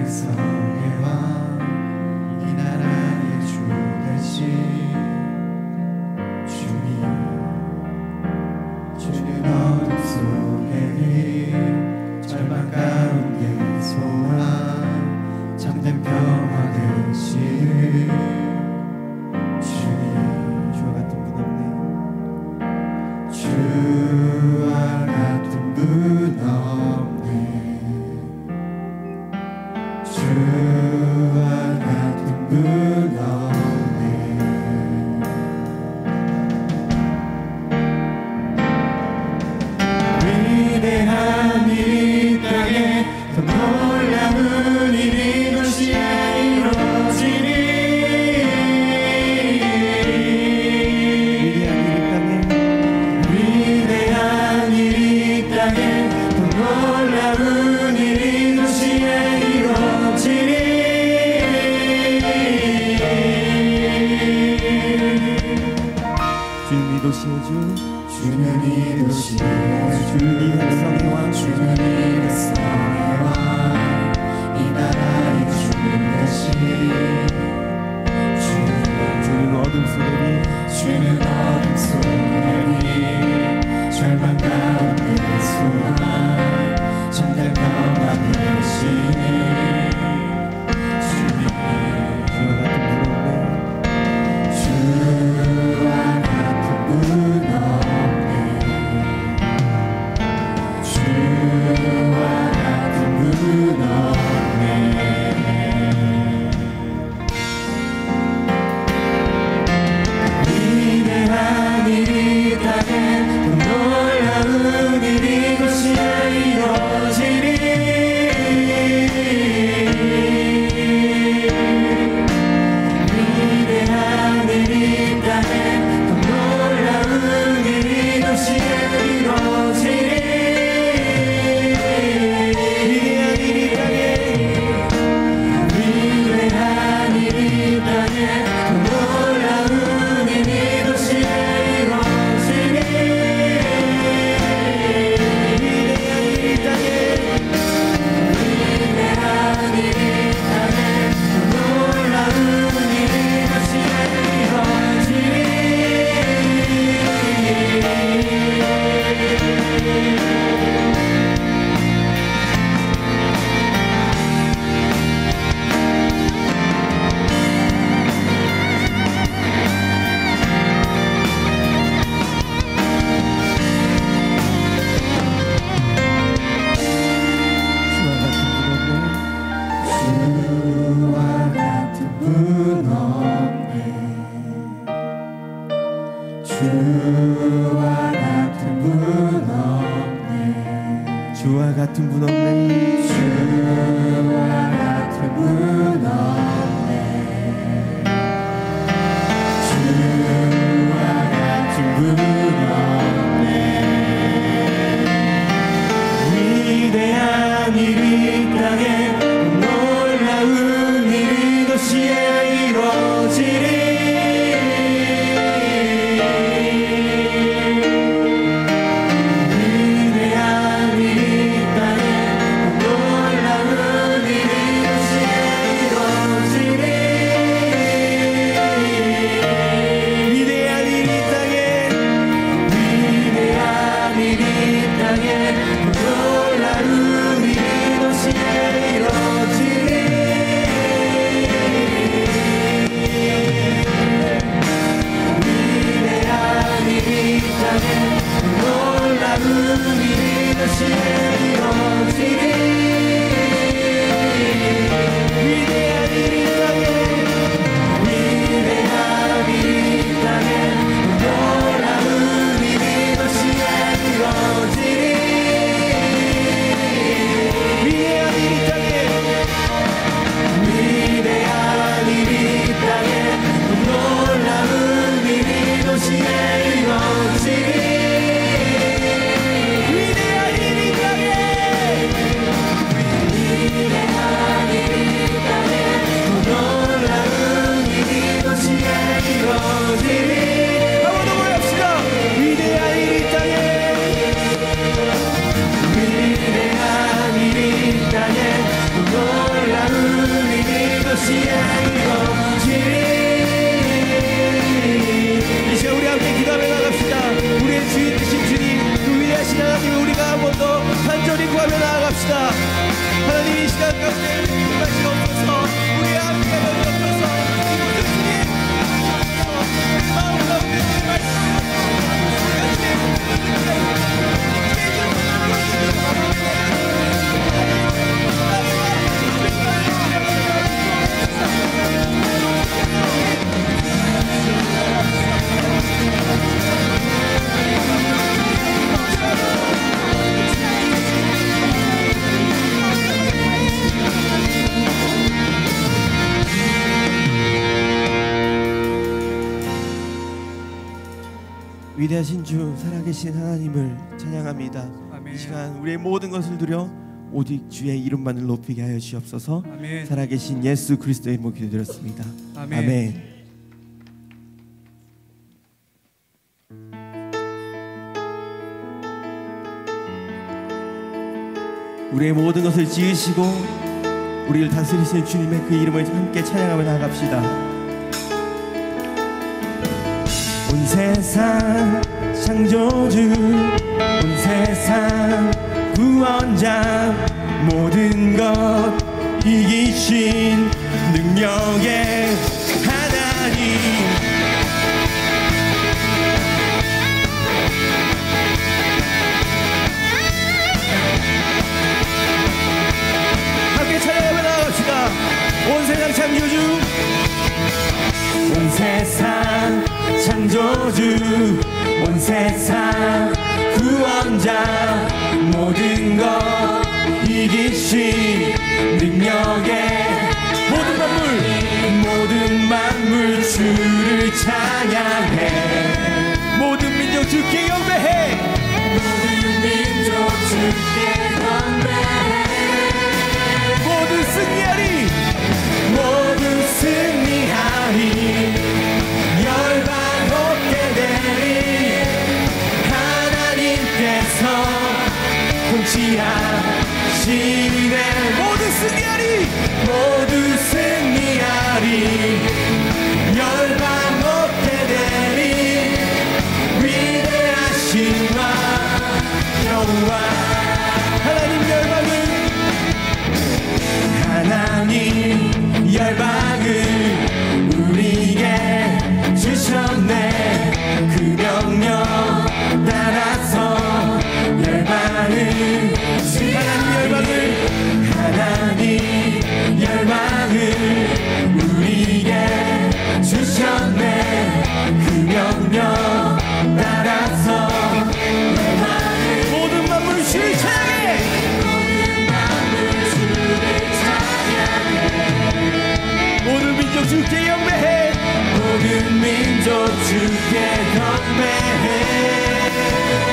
백성의 왕 이 나라의 주 되신 주님 주는 어둠 속에 절망 가운데 소망 참된 평화 되시는 주님 주와 같은 분 없네 주와 같은 분 없네 주와 같은 분 없네 위대한 이 땅에 더 놀라운 일이 도시에 이루어지니 위대한 이 땅에 더 놀라운 일이 도시에 이루어지니 위대하신 주 살아계신 하나님을 찬양합니다. 아멘. 이 시간 우리의 모든 것을 드려 오직 주의 이름만을 높이게 하여 주옵소서. 아멘. 살아계신 예수 그리스도의 이름으로 기도드렸습니다. 아멘. 아멘. 우리의 모든 것을 지으시고 우리를 다스리시는 주님의 그 이름을 함께 찬양하며 나아갑시다. 온 세상 창조주, 온 세상 구원자, 모든 것 이기신 능력의 하나님, 함께 찬양하며 나아갑시다. 온 세상 창조주, 온 세상 창조주, 온 세상 구원자, 모든 것 이기신 능력의 모든 만물 주를 찬양해. 모든 민족 주께 경배해. 모든 민족 주께 경배해. 모두 승리하리, 모두 승리하리. 열방 얻게 되리. 하나님께서 통치하시네. 모두 승리하리, 모두 승리하리. 열방 얻게 되리. 위대하신 왕 여호와. 하나님 열방을 우리에게 주셨네. 그 명령 따라서 열방을, 하나님 열방을 우리에게 주셨네. 그 명령 따라서 열방을, 모든 만물 주를 찬양해. 모든 민족 주께 경배해. 모든 민족 주께 경배해.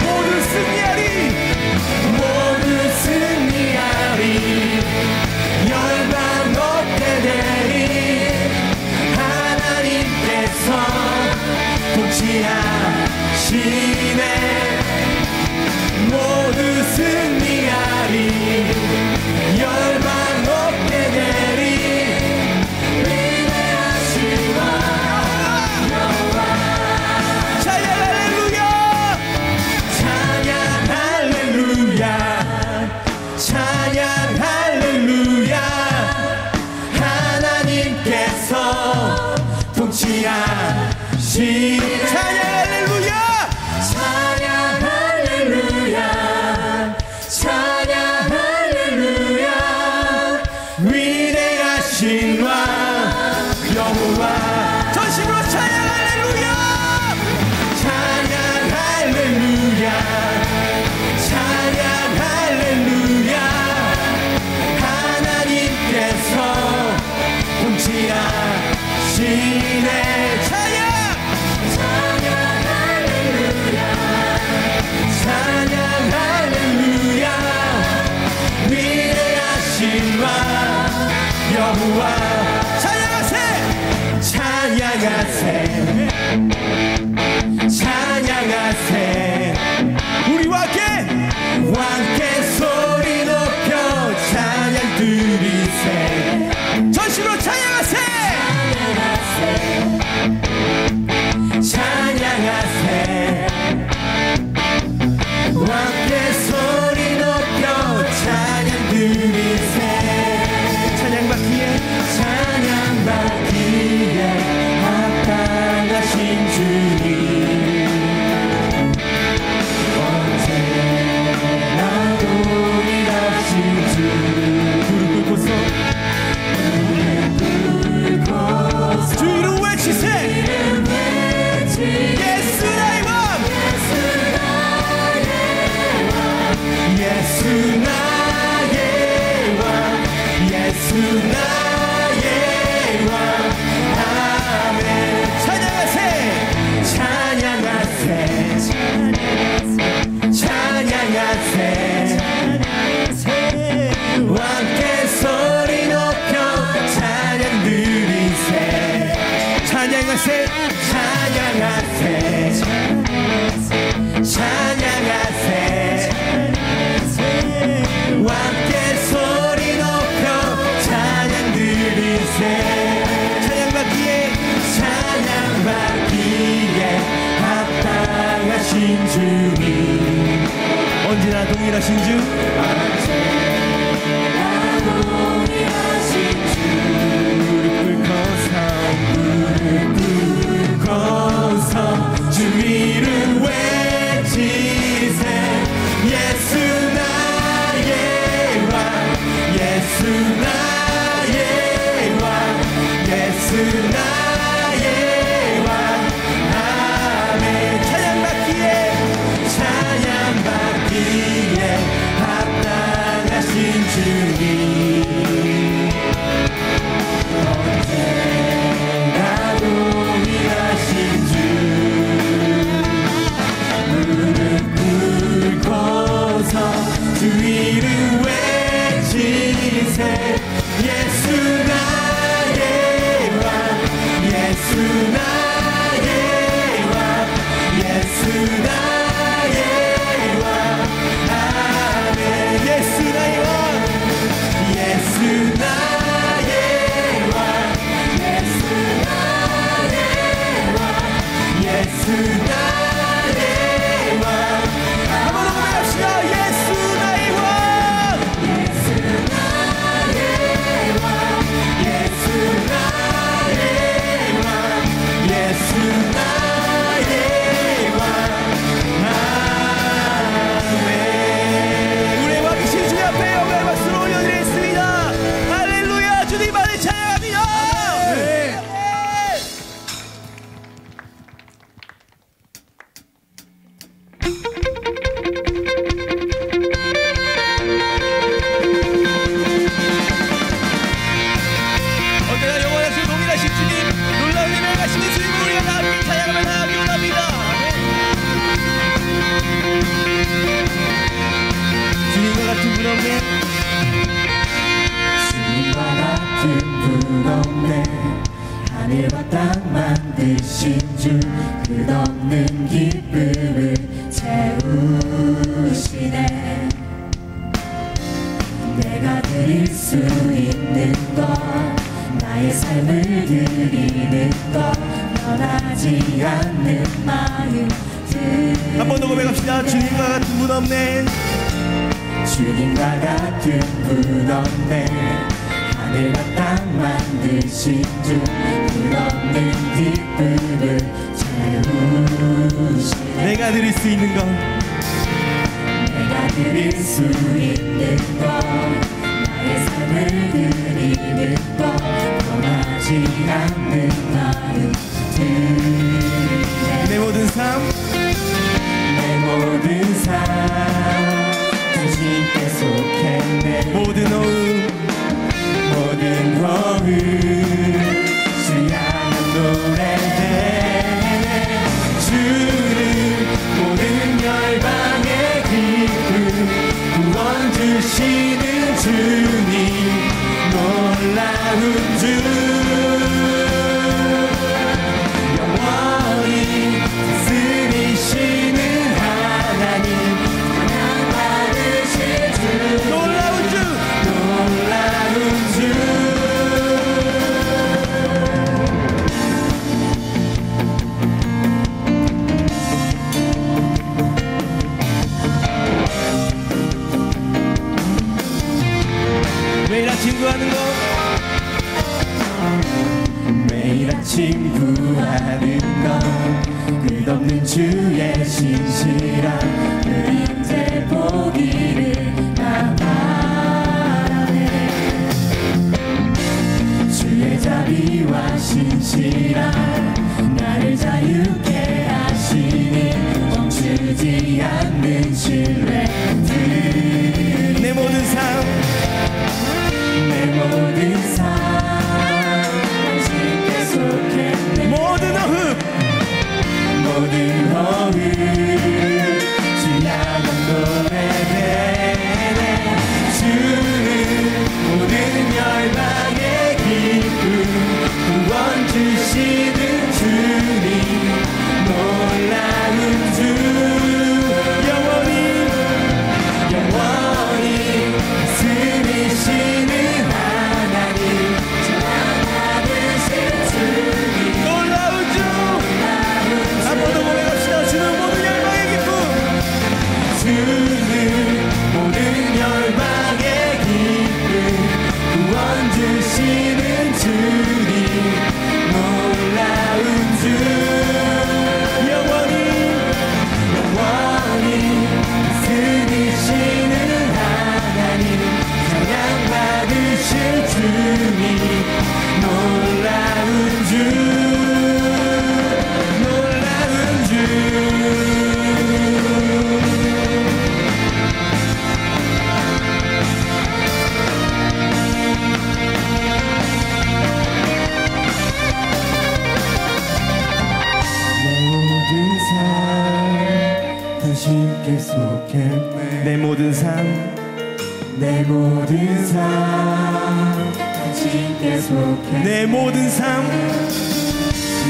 모두 승리하리, 모두 승리하리. 열방 얻게 되리. 하나님께서 통치하시네. 모두 승리하리. 열방 얻게 되리. 찬양 할렐루야, 찬양 할렐루야, 찬양 할렐루야. 위대하신 왕 여호와. 전심으로 찬양 할렐루야, 찬양 할렐루야, 찬양 할렐루야. 하나님께서 통치하시네. 여호와 찬양하세, 찬양하세, 찬양하세. 우리와 함께 소리 높여 찬양 드리세. 전심으로 찬양하세, 찬양하세. 함께 소리 높여 찬양 드리세. 찬양받기에 합당하신 주님, 언제나 동일하신 주. 무릎 꿇고서 주 이름 외치세. 예수 나의 왕, 예수 나의 왕, 예수 나의 왕. 아멘. 찬양하세, 찬양하세, 찬양받기에 합당하신 주님 언제나 동일하신 주 언제나 동일하신 주 무릎 꿇고서 주 이름 외치세 예수 나의 왕 예수 나의 왕 예수 나의 왕 아멘 찬양받기에 합당하신 주님 언제나 동일하신 주 무릎 꿇고서 주 이름 외치세 예수 나의 왕 예수 나의 왕 예수 나의 왕 아멘 예수 나의 왕 예수 나의 왕 예수 나의 왕 예수 나의 왕 한번 더 고백합시다 예수 나의 왕 예수 나의 왕 예수 나의 왕 예수 나의 왕 아멘 우리의 왕이신 주 앞에 영광의 박수를 올려드리겠습니다. 할렐루야 주님만을 찬양합니다. 언제나 영원하신 동일하신 주님 놀라운 은혜 가시는 주님을 우리가 다 함께 찬양하며 나아가기 원합니다. 주님과 같은 분 없네. 주님과 같은 분 없네 하늘과 땅 만드신 주 끝없는 기쁨을 채우시네 내가 드릴 수 있는 것 나의 삶을 드리는 것 변하지 않는 마음 한 번 더 고백합시다. 주님과 같은 분 없네. 주님과 같은 분 없네 하늘과 땅 만드신 주 끝없는 기쁨을 채우시네 내가 드릴 수 있는 것 내가 드릴 수 있는 것 나의 삶을 드리는 것 변하지 않는 마음 드리네 내 모든 삶 내 모든 삶 당신께 속했네 모든 호흡 모든 호흡 주 향한 노래네 주는 모든 열방의 기쁨 구원 주시는 주님 놀라운 주 영원히 다스리시는 하나님 하나 받으실 주 놀라운 주 놀라운 주 매일 아침 구하는 것 매일 아침 구하는 것 끝없는 주의 신실한 그림자 보기를 나 바라네 주의 자비와 신실한 나를 자유케 하시니 멈추지 않는 신뢰 내 모든 삶 내 모든 삶 당신께 속했네 모든 호흡 모든 호흡 주 향한 노래네 주는 모든 열방의 기쁨 구원 주시는 모든 삶 당신께 속해 내 모든 삶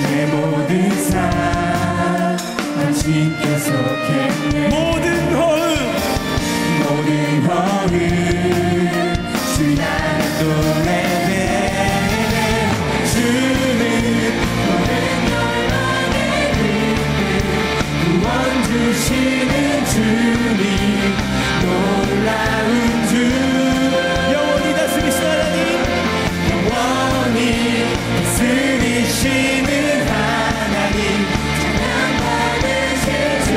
내 모든 삶 당신께 속해 모든 허음 주 향한 노래를 주는 모든 열망의 기쁨 구원 주시는 주님 놀라운 주 영원히 다스리시는 하나님 영원히 다스리시는 하나님 찬양받으실 주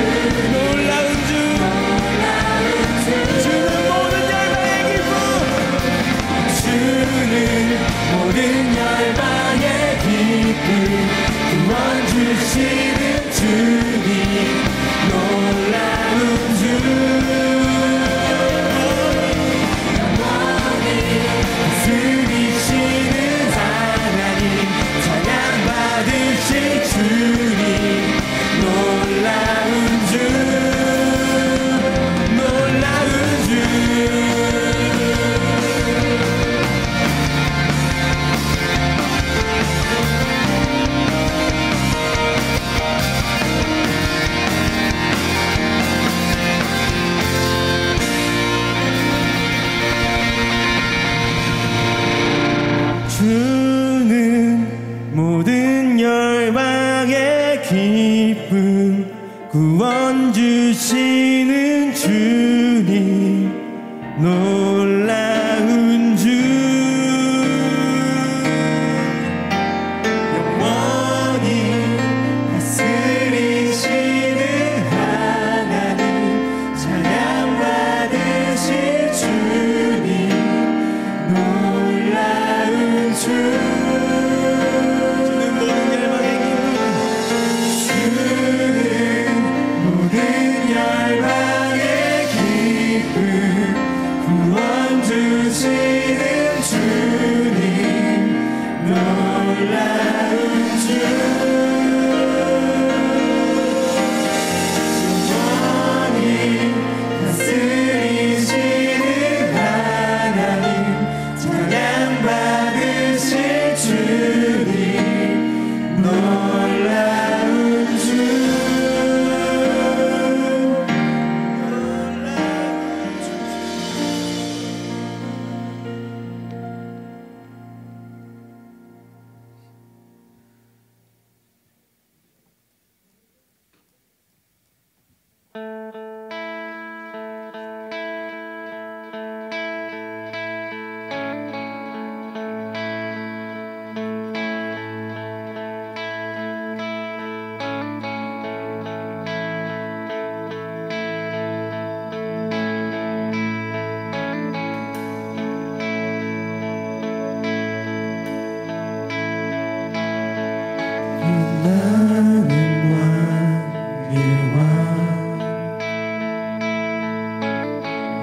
놀라운 주 주는 모든 열방의 기쁨 주는 모든 열방의 기쁨 구원 주시는 주님 놀라운 주 영원히 다스리시는 하나님 찬양받으실 주님 놀라운 주 놀라운 주 주는 모든 열방의 기쁨 구원 주시는 주님 놀라운 주 영원히 다스리시는 하나님 찬양받으실 주님 놀라운 주 주는 모든 열방의 기쁨 구원 주시는 주님 놀라운 주 영원히 다스리시는 하나님 찬양받으실 주님 놀라운 주 나는 왕의 왕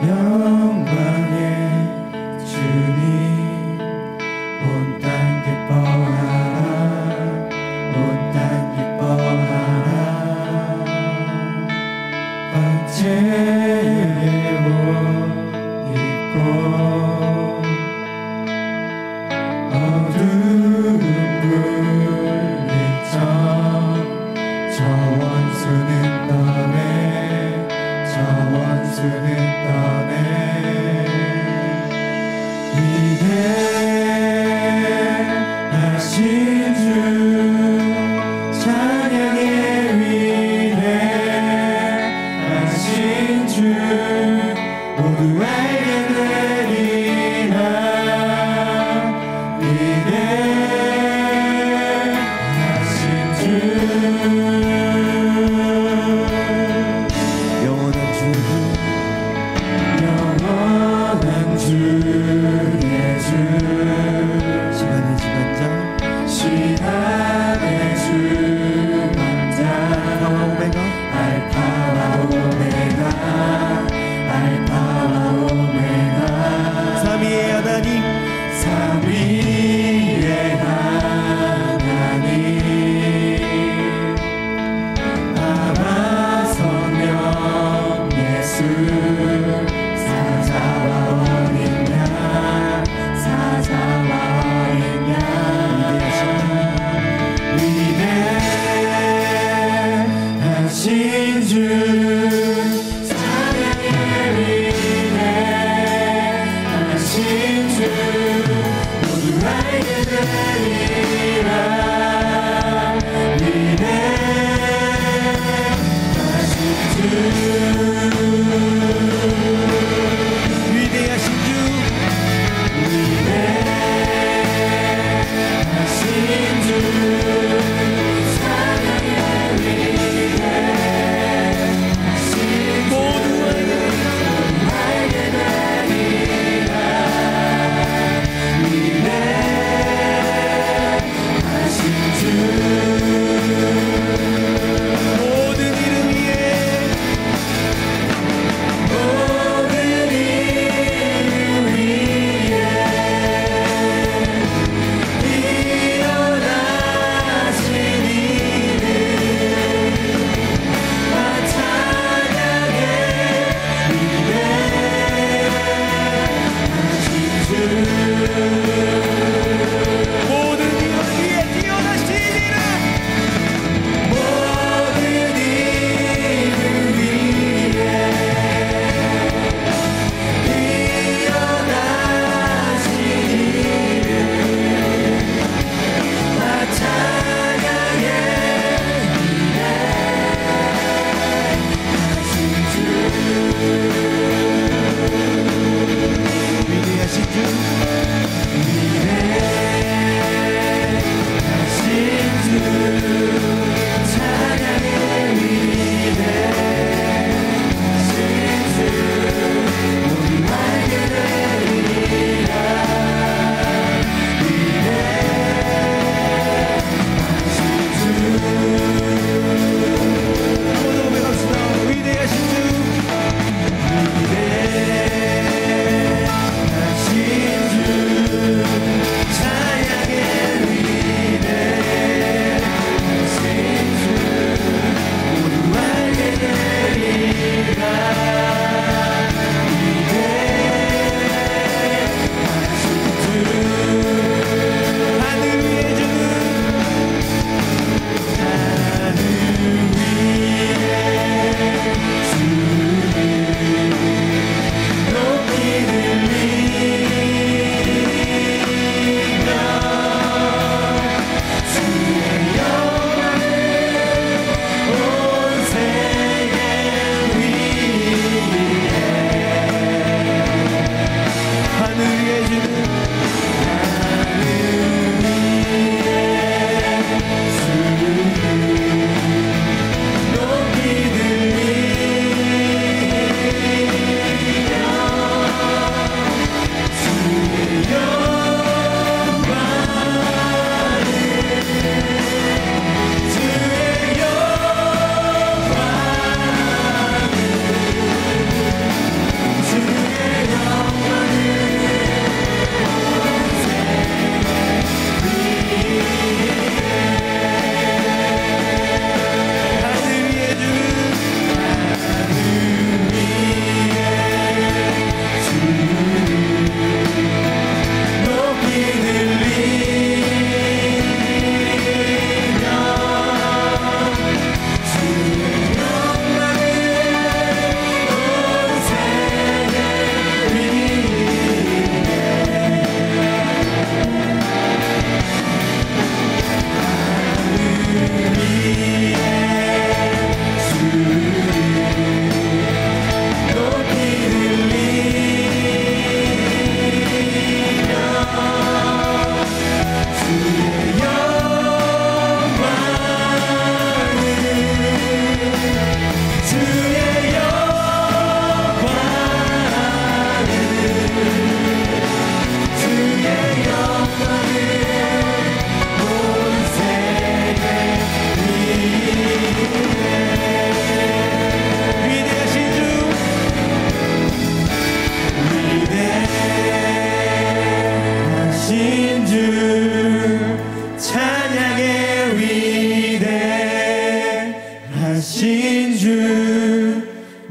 영광의 주님 온 땅 기뻐하라 온 땅 기뻐하라 번제의 옷 입고 어두운 불빛 저 원수는 떠내 저 원수는 떠내 위대하신 주 찬양의 위대하신 주 모두 알게 되리라 위대하신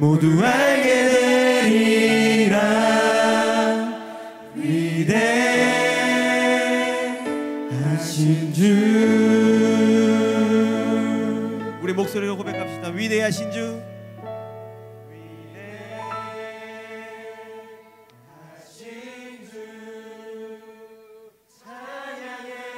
모두 알게 되리라. 위대하신 주. 우리 목소리로 고백합시다. 위대하신 주. 위대하신 주 찬양해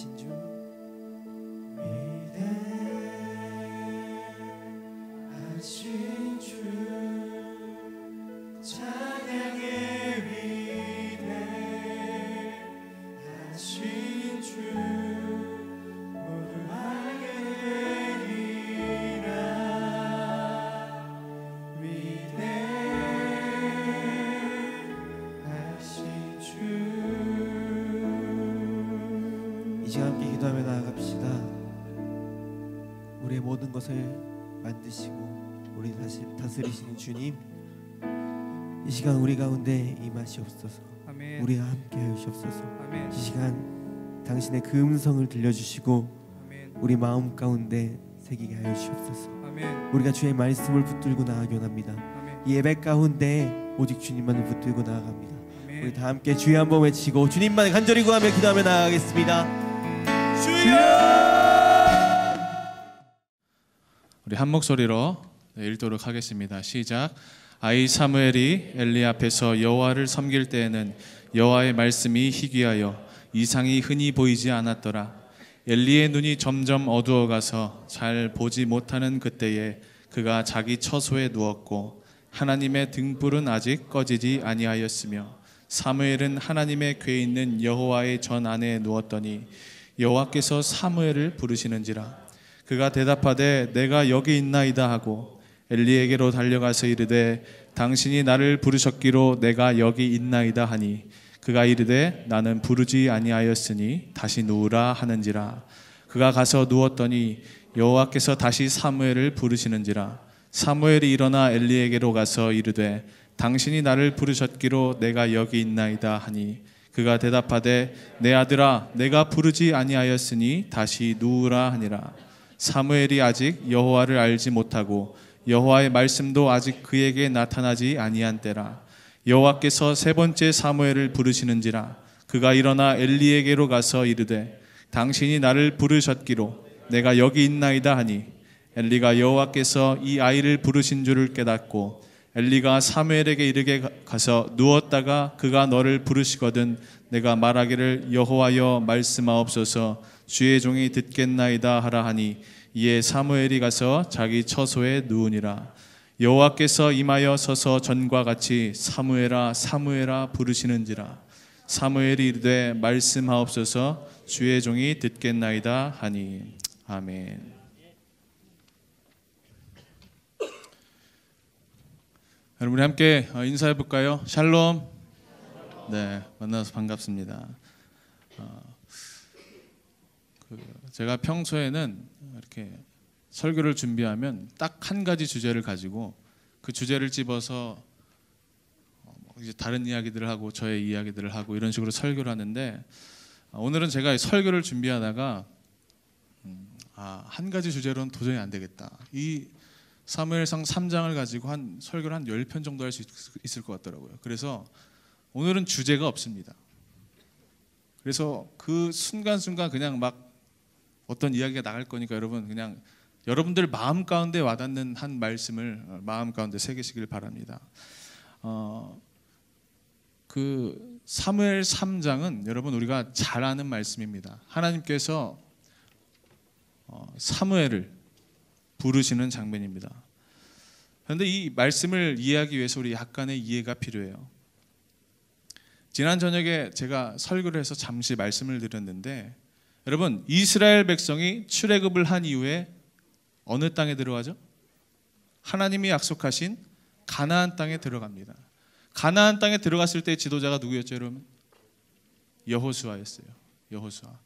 위대하신 주 위대하신 주 찬양의 위대하신 주 모두 알게 되리라 위대하신 주 이제 함께 기도하며 나아갑시다. 우리의 모든 것을 만드시고 우리 다스리시는 주님, 이 시간 우리 가운데 임하시옵소서. 아멘. 우리와 함께 하시옵소서. 아멘. 이 시간 당신의 그 음성을 들려주시고 아멘. 우리 마음 가운데 새기게 하여 주시옵소서. 아멘. 우리가 주의 말씀을 붙들고 나아가옵니다. 아멘. 이 예배 가운데 오직 주님만을 붙들고 나아갑니다. 아멘. 우리 다 함께 주의 한번 외치고 주님만 간절히 구하며 기도하며 나아가겠습니다. 주여! 우리 한 목소리로 읽도록 하겠습니다. 시작. 아이 사무엘이 엘리 앞에서 여호와를 섬길 때에는 여호와의 말씀이 희귀하여 이상이 흔히 보이지 않았더라. 엘리의 눈이 점점 어두워가서 잘 보지 못하는 그때에 그가 자기 처소에 누웠고 하나님의 등불은 아직 꺼지지 아니하였으며 사무엘은 하나님의 궤에 있는 여호와의 전 안에 누웠더니 여호와께서 사무엘을 부르시는지라. 그가 대답하되 내가 여기 있나이다 하고 엘리에게로 달려가서 이르되 당신이 나를 부르셨기로 내가 여기 있나이다 하니 그가 이르되 나는 부르지 아니하였으니 다시 누우라 하는지라. 그가 가서 누웠더니 여호와께서 다시 사무엘을 부르시는지라. 사무엘이 일어나 엘리에게로 가서 이르되 당신이 나를 부르셨기로 내가 여기 있나이다 하니 그가 대답하되 내 아들아 내가 부르지 아니하였으니 다시 누우라 하니라. 사무엘이 아직 여호와를 알지 못하고 여호와의 말씀도 아직 그에게 나타나지 아니한 때라. 여호와께서 세 번째 사무엘을 부르시는지라. 그가 일어나 엘리에게로 가서 이르되 당신이 나를 부르셨기로 내가 여기 있나이다 하니 엘리가 여호와께서 이 아이를 부르신 줄을 깨닫고 엘리가 사무엘에게 이르게 가서 누웠다가 그가 너를 부르시거든 내가 말하기를 여호와여 말씀하옵소서 주의 종이 듣겠나이다 하라 하니 이에 사무엘이 가서 자기 처소에 누우니라. 여호와께서 임하여 서서 전과 같이 사무엘아 사무엘아 부르시는지라. 사무엘이 이르되 말씀하옵소서 주의 종이 듣겠나이다 하니. 아멘. 여러분 우리 함께 인사해 볼까요? 샬롬. 네, 만나서 반갑습니다. 제가 평소에는 이렇게 설교를 준비하면 딱 한 가지 주제를 가지고 그 주제를 집어서 이제 다른 이야기들을 하고 저의 이야기들을 하고 이런 식으로 설교를 하는데 오늘은 제가 설교를 준비하다가 한 가지 주제로는 도저히 안 되겠다. 이 사무엘상 3장을 가지고 한 설교를 한 10편 정도 할 수 있을 것 같더라고요. 그래서 오늘은 주제가 없습니다. 그래서 그 순간순간 그냥 막 어떤 이야기가 나갈 거니까 여러분 그냥 여러분들 마음 가운데 와닿는 한 말씀을 마음 가운데 새기시길 바랍니다. 그 사무엘 3장은 여러분 우리가 잘 아는 말씀입니다. 하나님께서 사무엘을 부르시는 장면입니다. 그런데 이 말씀을 이해하기 위해서 우리 약간의 이해가 필요해요. 지난 저녁에 제가 설교를 해서 잠시 말씀을 드렸는데 여러분 이스라엘 백성이 출애굽을 한 이후에 어느 땅에 들어가죠? 하나님이 약속하신 가나안 땅에 들어갑니다. 가나안 땅에 들어갔을 때 지도자가 누구였죠, 여러분? 여호수아였어요. 여호수아.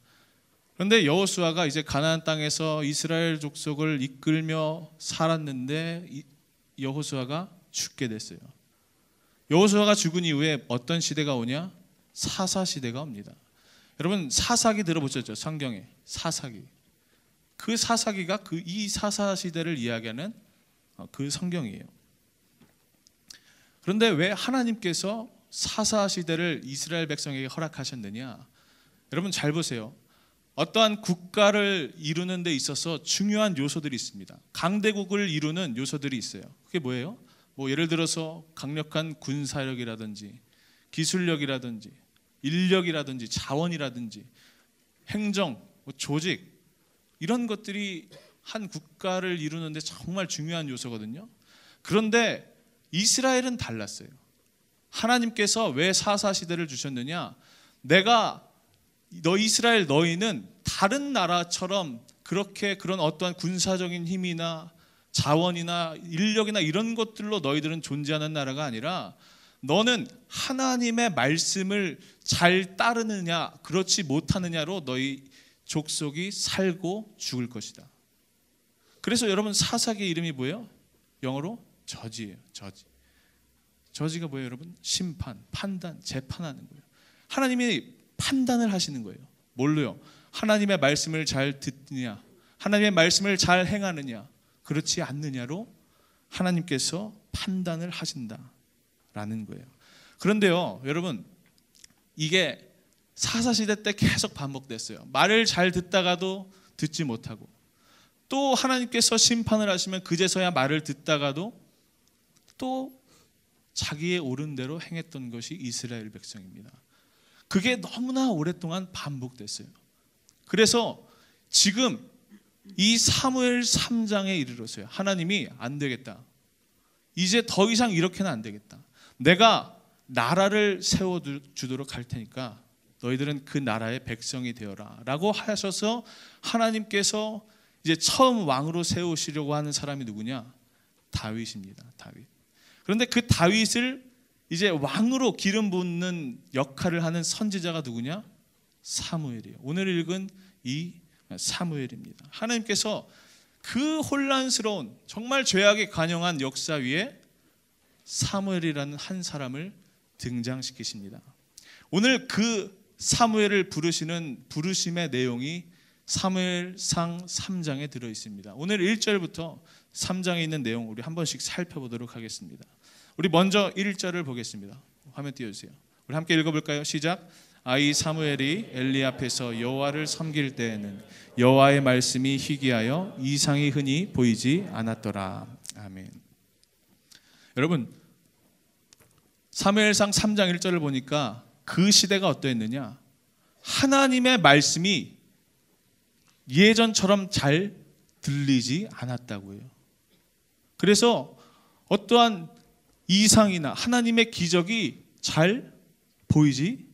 그런데 여호수아가 이제 가나안 땅에서 이스라엘 족속을 이끌며 살았는데 여호수아가 죽게 됐어요. 여호수아가 죽은 이후에 어떤 시대가 오냐? 사사 시대가 옵니다. 여러분 사사기 들어보셨죠? 성경에 사사기. 그 사사기가 이 사사 시대를 이야기하는 그 성경이에요. 그런데 왜 하나님께서 사사 시대를 이스라엘 백성에게 허락하셨느냐? 여러분 잘 보세요. 어떠한 국가를 이루는 데 있어서 중요한 요소들이 있습니다. 강대국을 이루는 요소들이 있어요. 그게 뭐예요? 뭐 예를 들어서 강력한 군사력이라든지 기술력이라든지 인력이라든지 자원이라든지 행정, 조직 이런 것들이 한 국가를 이루는데 정말 중요한 요소거든요. 그런데 이스라엘은 달랐어요. 하나님께서 왜 사사시대를 주셨느냐? 내가 이스라엘 너희는 다른 나라처럼 그렇게 그런 어떠한 군사적인 힘이나 자원이나 인력이나 이런 것들로 너희들은 존재하는 나라가 아니라 너는 하나님의 말씀을 잘 따르느냐 그렇지 못하느냐로 너희 족속이 살고 죽을 것이다. 그래서 여러분 사사기의 이름이 뭐예요? 영어로 저지예요. 저지가 뭐예요 여러분? 심판, 판단, 재판하는 거예요. 하나님이 판단을 하시는 거예요. 뭘로요? 하나님의 말씀을 잘 듣느냐, 하나님의 말씀을 잘 행하느냐, 그렇지 않느냐로 하나님께서 판단을 하신다라는 거예요. 그런데요 여러분, 이게 사사시대 때 계속 반복됐어요. 말을 잘 듣다가도 듣지 못하고, 또 하나님께서 심판을 하시면 그제서야 말을 듣다가도 또 자기의 옳은 대로 행했던 것이 이스라엘 백성입니다. 그게 너무나 오랫동안 반복됐어요. 그래서 지금 이 사무엘 3장에 이르러서요 하나님이 안 되겠다, 이제 더 이상 이렇게는 안 되겠다, 내가 나라를 세워주도록 할 테니까 너희들은 그 나라의 백성이 되어라 라고 하셔서 하나님께서 이제 처음 왕으로 세우시려고 하는 사람이 누구냐? 다윗입니다. 다윗. 그런데 그 다윗을 이제 왕으로 기름 붓는 역할을 하는 선지자가 누구냐? 사무엘이에요. 오늘 읽은 이 사무엘입니다. 하나님께서 그 혼란스러운 정말 죄악에 관영한 역사 위에 사무엘이라는 한 사람을 등장시키십니다. 오늘 그 사무엘을 부르시는 부르심의 내용이 사무엘상 3장에 들어 있습니다. 오늘 1절부터 3장에 있는 내용 우리 한 번씩 살펴보도록 하겠습니다. 우리 먼저 1절을 보겠습니다. 화면 띄워주세요. 우리 함께 읽어볼까요? 시작. 아이 사무엘이 엘리 앞에서 여호와를 섬길 때에는 여호와의 말씀이 희귀하여 이상이 흔히 보이지 않았더라. 아멘. 여러분, 사무엘상 3장 1절을 보니까 그 시대가 어떠했느냐? 하나님의 말씀이 예전처럼 잘 들리지 않았다고 해요. 그래서 어떠한 이상이나 하나님의 기적이 잘 보이지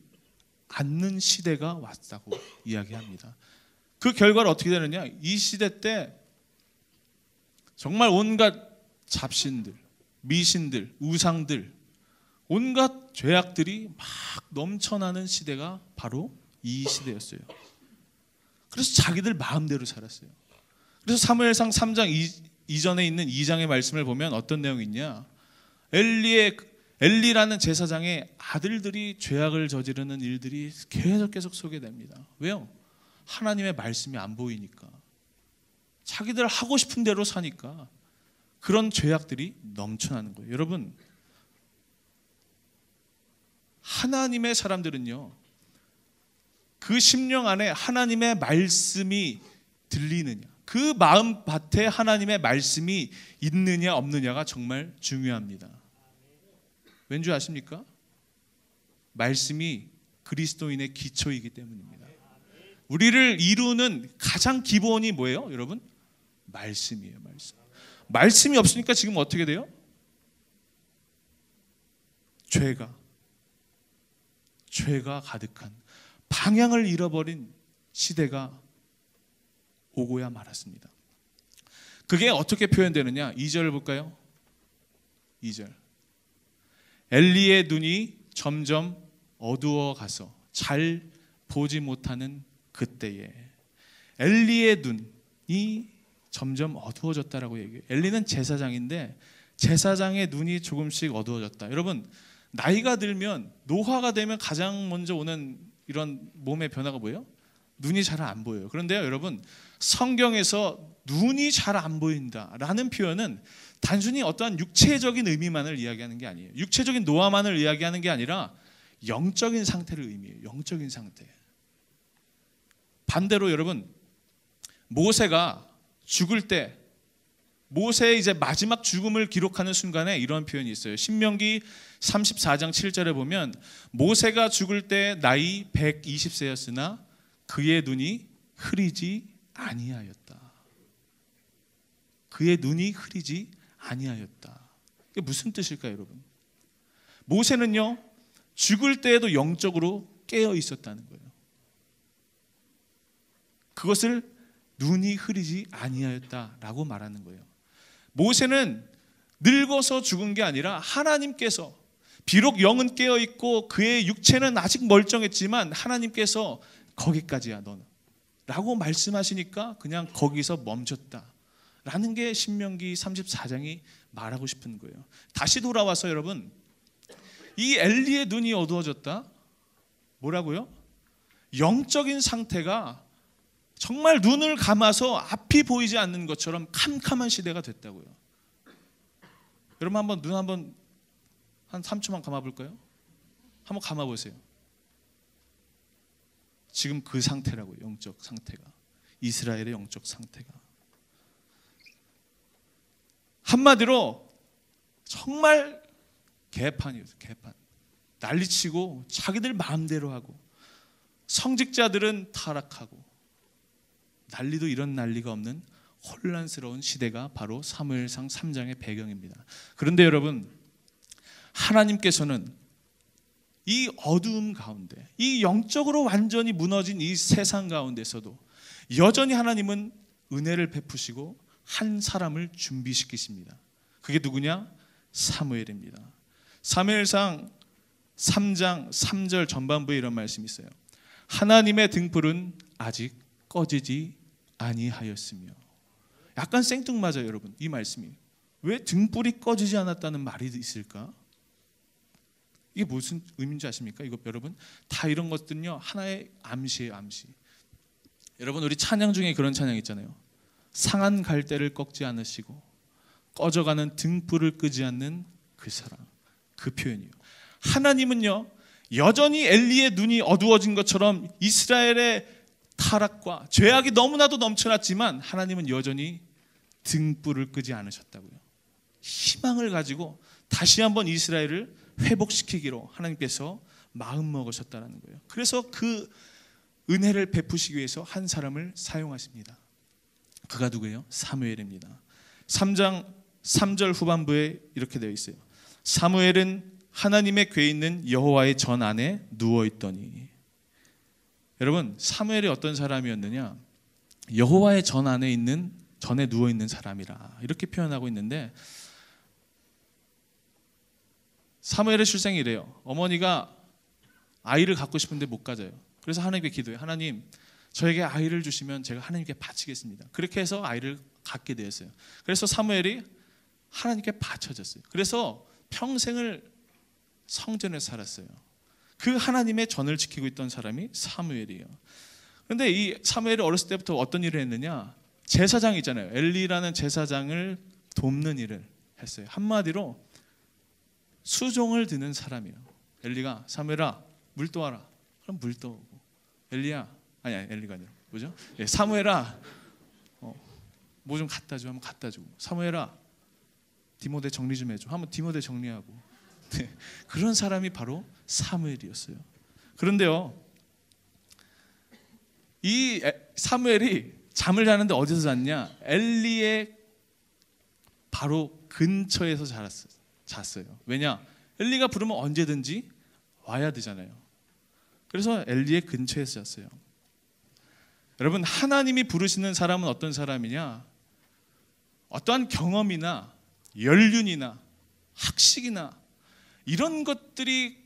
않는 시대가 왔다고 이야기합니다. 그 결과를 어떻게 되느냐? 이 시대 때 정말 온갖 잡신들, 미신들, 우상들, 온갖 죄악들이 막 넘쳐나는 시대가 바로 이 시대였어요. 그래서 자기들 마음대로 살았어요. 그래서 사무엘상 3장 이전에 있는 2장의 말씀을 보면 어떤 내용이 있냐? 엘리라는 제사장의 아들들이 죄악을 저지르는 일들이 계속 소개됩니다. 왜요? 하나님의 말씀이 안 보이니까, 자기들 하고 싶은 대로 사니까 그런 죄악들이 넘쳐나는 거예요. 여러분, 하나님의 사람들은요, 그 심령 안에 하나님의 말씀이 들리느냐, 그 마음밭에 하나님의 말씀이 있느냐 없느냐가 정말 중요합니다. 왠지 아십니까? 말씀이 그리스도인의 기초이기 때문입니다. 우리를 이루는 가장 기본이 뭐예요, 여러분? 말씀이에요. 말씀이 없으니까 지금 어떻게 돼요? 죄가 가득한, 방향을 잃어버린 시대가 오고야 말았습니다. 그게 어떻게 표현되느냐? 2절을 볼까요? 2절. 엘리의 눈이 점점 어두워 가서 잘 보지 못하는 그때에, 엘리의 눈이 점점 어두워졌다라고 얘기해요. 엘리는 제사장인데 제사장의 눈이 조금씩 어두워졌다. 여러분, 나이가 들면, 노화가 되면 가장 먼저 오는 이런 몸의 변화가 뭐예요? 눈이 잘 안 보여요. 그런데요 여러분, 성경에서 눈이 잘 안 보인다라는 표현은 단순히 어떠한 육체적인 의미만을 이야기하는 게 아니에요. 육체적인 노화만을 이야기하는 게 아니라 영적인 상태를 의미해요. 영적인 상태. 반대로 여러분, 모세가 죽을 때, 모세의 이제 마지막 죽음을 기록하는 순간에 이런 표현이 있어요. 신명기 34장 7절에 보면 모세가 죽을 때 나이 120세였으나 그의 눈이 흐리지 아니하였다. 그의 눈이 흐리지 아니하였다. 이게 무슨 뜻일까요, 여러분? 모세는요, 죽을 때에도 영적으로 깨어 있었다는 거예요. 그것을 눈이 흐리지 아니하였다라고 말하는 거예요. 모세는 늙어서 죽은 게 아니라 하나님께서, 비록 영은 깨어 있고 그의 육체는 아직 멀쩡했지만 하나님께서 거기까지야 너는 라고 말씀하시니까 그냥 거기서 멈췄다라는 게 신명기 34장이 말하고 싶은 거예요. 다시 돌아와서 여러분, 이 엘리의 눈이 어두워졌다? 뭐라고요? 영적인 상태가 정말 눈을 감아서 앞이 보이지 않는 것처럼 캄캄한 시대가 됐다고요. 여러분 한번 눈 한번 한 3초만 감아볼까요? 한번 감아보세요. 지금 그 상태라고요. 영적 상태가, 이스라엘의 영적 상태가. 한마디로 정말 개판이었어요. 개판. 난리치고 자기들 마음대로 하고, 성직자들은 타락하고, 난리도 이런 난리가 없는 혼란스러운 시대가 바로 사무엘상 3장의 배경입니다. 그런데 여러분, 하나님께서는 이 어두움 가운데, 이 영적으로 완전히 무너진 이 세상 가운데서도 여전히 하나님은 은혜를 베푸시고 한 사람을 준비시키십니다. 그게 누구냐? 사무엘입니다. 사무엘상 3장 3절 전반부에 이런 말씀이 있어요. 하나님의 등불은 아직 꺼지지 아니하였으며. 약간 생뚱맞아요, 여러분. 이 말씀이 왜 등불이 꺼지지 않았다는 말이 있을까? 이게 무슨 의미인지 아십니까? 이거 여러분, 다 이런 것들은요 하나의 암시예요, 암시. 여러분, 우리 찬양 중에 그런 찬양 있잖아요. 상한 갈대를 꺾지 않으시고 꺼져가는 등불을 끄지 않는 그 사랑, 그 표현이요. 하나님은요 여전히 엘리의 눈이 어두워진 것처럼 이스라엘의 타락과 죄악이 너무나도 넘쳐났지만 하나님은 여전히 등불을 끄지 않으셨다고요. 희망을 가지고 다시 한번 이스라엘을 회복시키기로 하나님께서 마음먹으셨다는 거예요. 그래서 그 은혜를 베푸시기 위해서 한 사람을 사용하십니다. 그가 누구예요? 사무엘입니다. 3장 3절 후반부에 이렇게 되어 있어요. 사무엘은 하나님의 궤에 있는 여호와의 전 안에 누워있더니. 여러분, 사무엘이 어떤 사람이었느냐? 여호와의 전 안에 있는, 전에 누워있는 사람이라 이렇게 표현하고 있는데, 사무엘의 출생이 이래요. 어머니가 아이를 갖고 싶은데 못 가져요. 그래서 하나님께 기도해요. 하나님, 저에게 아이를 주시면 제가 하나님께 바치겠습니다. 그렇게 해서 아이를 갖게 되었어요. 그래서 사무엘이 하나님께 바쳐졌어요. 그래서 평생을 성전에 살았어요. 그 하나님의 전을 지키고 있던 사람이 사무엘이에요. 그런데 이 사무엘이 어렸을 때부터 어떤 일을 했느냐? 제사장 있잖아요. 엘리라는 제사장을 돕는 일을 했어요. 한마디로 수종을 드는 사람이에요. 엘리가 사무엘아 물 떠와라. 그럼 물 떠오고, 엘리야, 아니 엘리가 아니라 뭐죠? 예, 사무엘아 뭐 좀 갖다 줘. 하면 갖다 주고, 사무엘아 디모데 정리 좀 해줘. 하면 디모데 정리하고. 네, 그런 사람이 바로 사무엘이었어요. 그런데요, 이 사무엘이 잠을 자는데 어디서 잤냐? 엘리의 바로 근처에서 잤어요. 왜냐? 엘리가 부르면 언제든지 와야 되잖아요. 그래서 엘리의 근처에서 잤어요. 여러분, 하나님이 부르시는 사람은 어떤 사람이냐? 어떠한 경험이나 연륜이나 학식이나 이런 것들이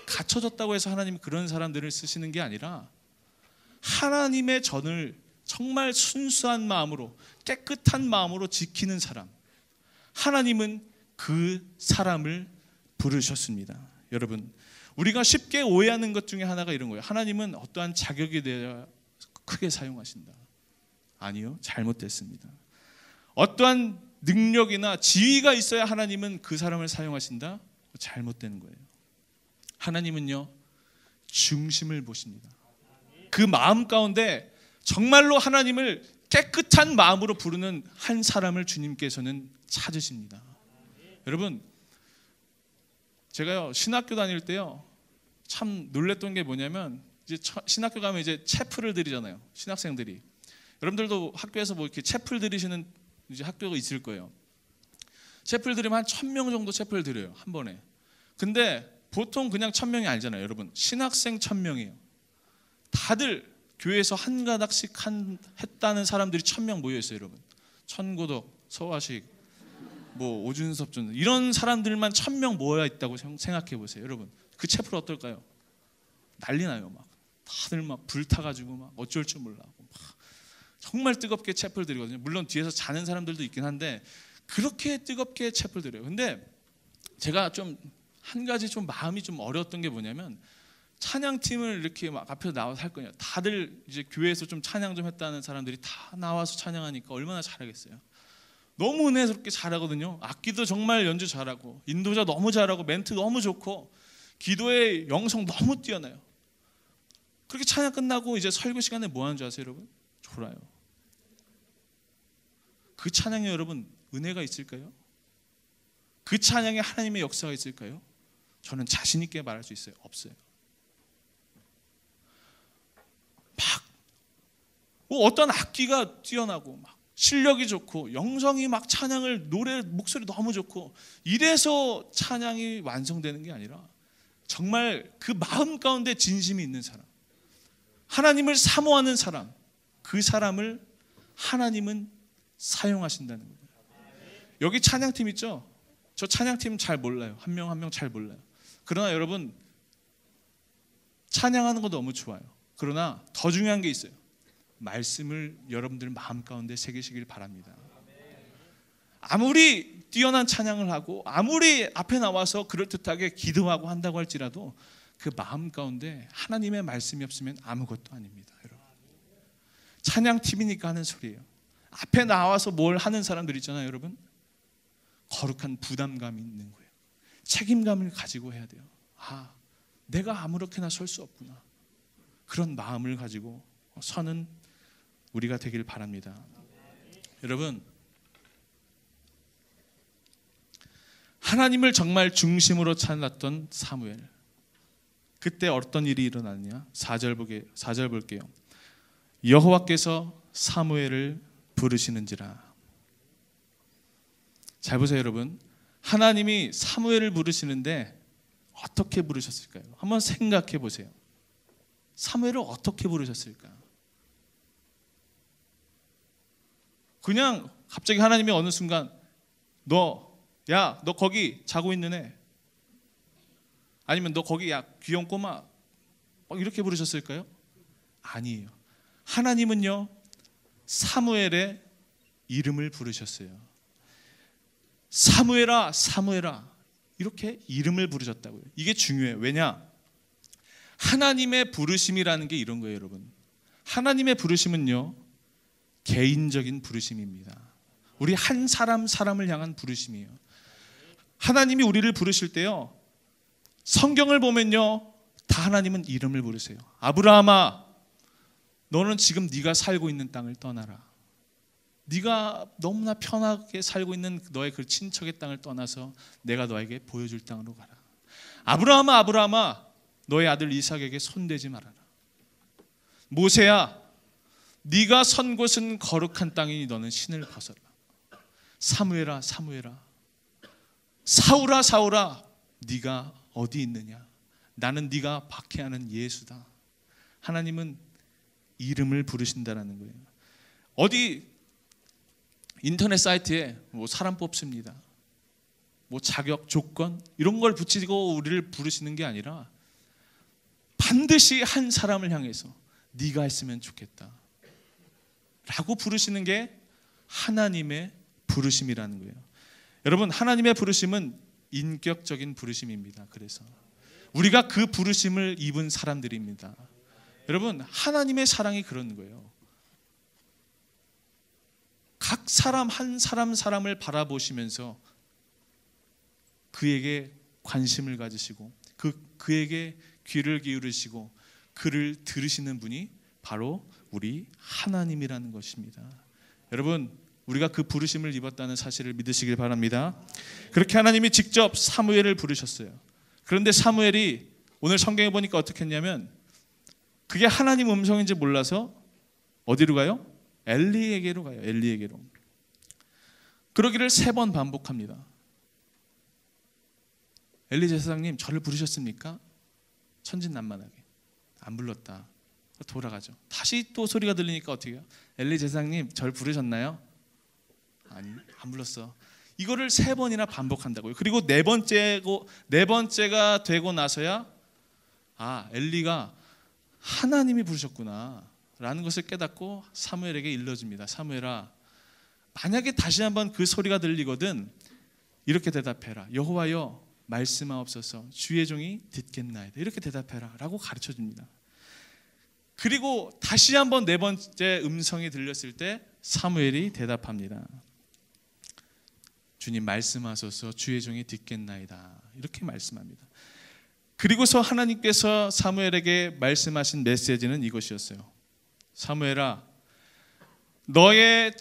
갖춰졌다고 해서 하나님이 그런 사람들을 쓰시는 게 아니라, 하나님의 전을 정말 순수한 마음으로, 깨끗한 마음으로 지키는 사람, 하나님은 그 사람을 부르셨습니다. 여러분, 우리가 쉽게 오해하는 것 중에 하나가 이런 거예요. 하나님은 어떠한 자격이 되어야 크게 사용하신다. 아니요, 잘못됐습니다. 어떠한 능력이나 지위가 있어야 하나님은 그 사람을 사용하신다? 잘못된 거예요. 하나님은요 중심을 보십니다. 그 마음 가운데 정말로 하나님을 깨끗한 마음으로 부르는 한 사람을 주님께서는 찾으십니다. 여러분, 제가요 신학교 다닐 때요 참 놀랬던 게 뭐냐면, 이제 신학교 가면 이제 채플을 드리잖아요. 신학생들이. 여러분들도 학교에서 뭐 이렇게 채플 드리시는 이제 학교가 있을 거예요. 채플 드리면 한 1000명 정도 채플 드려요, 한 번에. 근데 보통 그냥 1000명이 아니잖아요, 여러분. 신학생 1000명이에요. 다들 교회에서 한 가닥씩 했다는 사람들이 1000명 모여 있어요, 여러분. 천고덕, 서화식, 뭐 오준섭 전 이런 사람들만 1000명 모여 있다고 생각해 보세요, 여러분. 그 채플 어떨까요? 난리 나요, 막. 다들 막 불타가지고 막 어쩔 줄 몰라. 막 정말 뜨겁게 채플 드리거든요. 물론 뒤에서 자는 사람들도 있긴 한데 그렇게 뜨겁게 채플 드려요. 근데 제가 좀 한 가지 좀 마음이 좀 어려웠던 게 뭐냐면 찬양팀을 이렇게 막 앞에 나와서 할 거냐. 다들 이제 교회에서 좀 찬양 좀 했다는 사람들이 다 나와서 찬양하니까 얼마나 잘하겠어요. 너무 은혜스럽게 잘하거든요. 악기도 정말 연주 잘하고 인도자 너무 잘하고 멘트 너무 좋고 기도의 영성 너무 뛰어나요. 그렇게 찬양 끝나고 이제 설교 시간에 뭐 하는 줄 아세요, 여러분? 졸아요. 그 찬양에 여러분 은혜가 있을까요? 그 찬양에 하나님의 역사가 있을까요? 저는 자신 있게 말할 수 있어요. 없어요. 막 어떤 악기가 뛰어나고 막 실력이 좋고 영성이 막 찬양을 노래 목소리 너무 좋고 이래서 찬양이 완성되는 게 아니라 정말 그 마음 가운데 진심이 있는 사람, 하나님을 사모하는 사람, 그 사람을 하나님은 사용하신다는 거예요. 여기 찬양팀 있죠? 저 찬양팀 잘 몰라요. 한 명 한 명 잘 몰라요. 그러나 여러분 찬양하는 거 너무 좋아요. 그러나 더 중요한 게 있어요. 말씀을 여러분들 마음 가운데 새기시길 바랍니다. 아무리 뛰어난 찬양을 하고 아무리 앞에 나와서 그럴듯하게 기도하고 한다고 할지라도 그 마음 가운데 하나님의 말씀이 없으면 아무것도 아닙니다, 여러분. 찬양팀이니까 하는 소리예요. 앞에 나와서 뭘 하는 사람들 있잖아요, 여러분. 거룩한 부담감이 있는 거예요. 책임감을 가지고 해야 돼요. 아, 내가 아무렇게나 설 수 없구나. 그런 마음을 가지고 서는 우리가 되길 바랍니다. 여러분, 하나님을 정말 중심으로 찾았던 사무엘. 그때 어떤 일이 일어났냐? 4절 볼게요. 여호와께서 사무엘을 부르시는지라. 잘 보세요, 여러분. 하나님이 사무엘을 부르시는데 어떻게 부르셨을까요? 한번 생각해 보세요. 사무엘을 어떻게 부르셨을까? 그냥 갑자기 하나님이 어느 순간 너 거기 자고 있는 애, 아니면 너 거기 야 귀여운 꼬마, 이렇게 부르셨을까요? 아니에요. 하나님은요 사무엘의 이름을 부르셨어요. 사무엘아, 사무엘아, 이렇게 이름을 부르셨다고요. 이게 중요해요. 왜냐? 하나님의 부르심이라는 게 이런 거예요, 여러분. 하나님의 부르심은요 개인적인 부르심입니다. 우리 한 사람을 향한 부르심이에요. 하나님이 우리를 부르실 때요, 성경을 보면요 다 하나님은 이름을 부르세요. 아브라함아, 너는 지금 네가 살고 있는 땅을 떠나라. 네가 너무나 편하게 살고 있는 너의 그 친척의 땅을 떠나서 내가 너에게 보여줄 땅으로 가라. 아브라함아, 아브라함아, 너의 아들 이삭에게 손대지 말아라. 모세야, 네가 선 곳은 거룩한 땅이니 너는 신을 벗어라. 사무엘아, 사무엘아, 사울아, 사울아, 네가 어디 있느냐? 나는 네가 박해하는 예수다. 하나님은 이름을 부르신다라는 거예요. 어디 인터넷 사이트에 뭐 사람 뽑습니다. 뭐 자격, 조건 이런 걸 붙이고 우리를 부르시는 게 아니라 반드시 한 사람을 향해서 네가 했으면 좋겠다 라고 부르시는 게 하나님의 부르심이라는 거예요. 여러분, 하나님의 부르심은 인격적인 부르심입니다. 그래서 우리가 그 부르심을 입은 사람들입니다. 여러분, 하나님의 사랑이 그런 거예요. 각 사람 한 사람을 바라보시면서 그에게 관심을 가지시고 그에게 귀를 기울이시고 그를 들으시는 분이 바로 우리 하나님이라는 것입니다. 여러분, 우리가 그 부르심을 입었다는 사실을 믿으시길 바랍니다. 그렇게 하나님이 직접 사무엘을 부르셨어요. 그런데 사무엘이 오늘 성경에 보니까 어떻게 했냐면 그게 하나님 음성인지 몰라서 어디로 가요? 엘리에게로 가요. 엘리에게로. 그러기를 3번 반복합니다. 엘리 제사장님, 저를 부르셨습니까? 천진난만하게. 안 불렀다. 돌아가죠. 다시 또 소리가 들리니까 어떻게 해요? 엘리 제사장님, 저를 부르셨나요? 아니, 안 불렀어. 이거를 3번이나 반복한다고요. 그리고 네 번째가 되고 나서야 엘리가 하나님이 부르셨구나 라는 것을 깨닫고 사무엘에게 일러줍니다. 사무엘아, 만약에 다시 한번 그 소리가 들리거든 이렇게 대답해라. 여호와여, 말씀하옵소서. 주의 종이 듣겠나이다. 이렇게 대답해라 라고 가르쳐줍니다. 그리고 다시 한번 4번째 음성이 들렸을 때 사무엘이 대답합니다. 주님, 말씀하소서. 주의 종이 듣겠나이다. 이렇게 말씀합니다. 그리고서 하나님께서 사무엘에게 말씀하신 메시지는 이것이었어요. 사무엘아, 너의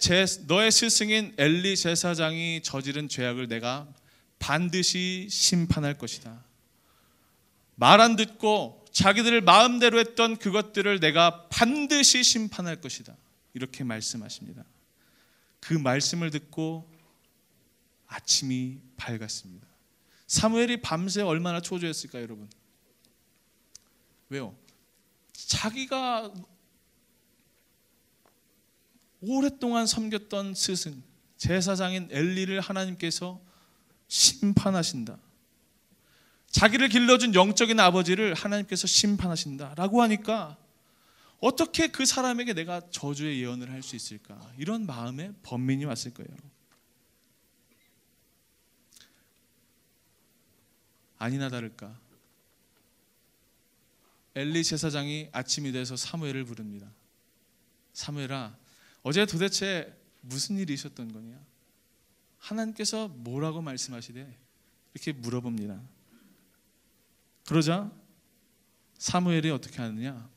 스승인 엘리 제사장이 저지른 죄악을 내가 반드시 심판할 것이다. 말 안 듣고 자기들 마음대로 했던 그것들을 내가 반드시 심판할 것이다. 이렇게 말씀하십니다. 그 말씀을 듣고 아침이 밝았습니다. 사무엘이 밤새 얼마나 초조했을까요, 여러분? 왜요? 자기가 오랫동안 섬겼던 스승, 제사장인 엘리를 하나님께서 심판하신다. 자기를 길러준 영적인 아버지를 하나님께서 심판하신다 라고 하니까 어떻게 그 사람에게 내가 저주의 예언을 할 수 있을까? 이런 마음에 번민이 왔을 거예요. 아니나 다를까, 엘리 제사장이 아침이 돼서 사무엘을 부릅니다. 사무엘아, 어제 도대체 무슨 일이 있었던 거냐? 하나님께서 뭐라고 말씀하시대? 이렇게 물어봅니다. 그러자 사무엘이 어떻게 하느냐?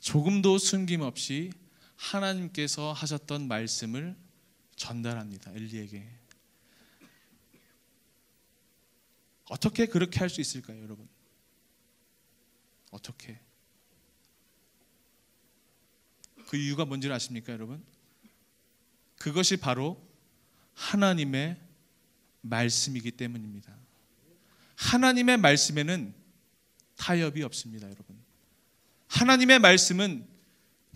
조금도 숨김없이 하나님께서 하셨던 말씀을 전달합니다. 엘리에게. 어떻게 그렇게 할 수 있을까요, 여러분? 어떻게? 그 이유가 뭔지를 아십니까, 여러분? 그것이 바로 하나님의 말씀이기 때문입니다. 하나님의 말씀에는 타협이 없습니다, 여러분. 하나님의 말씀은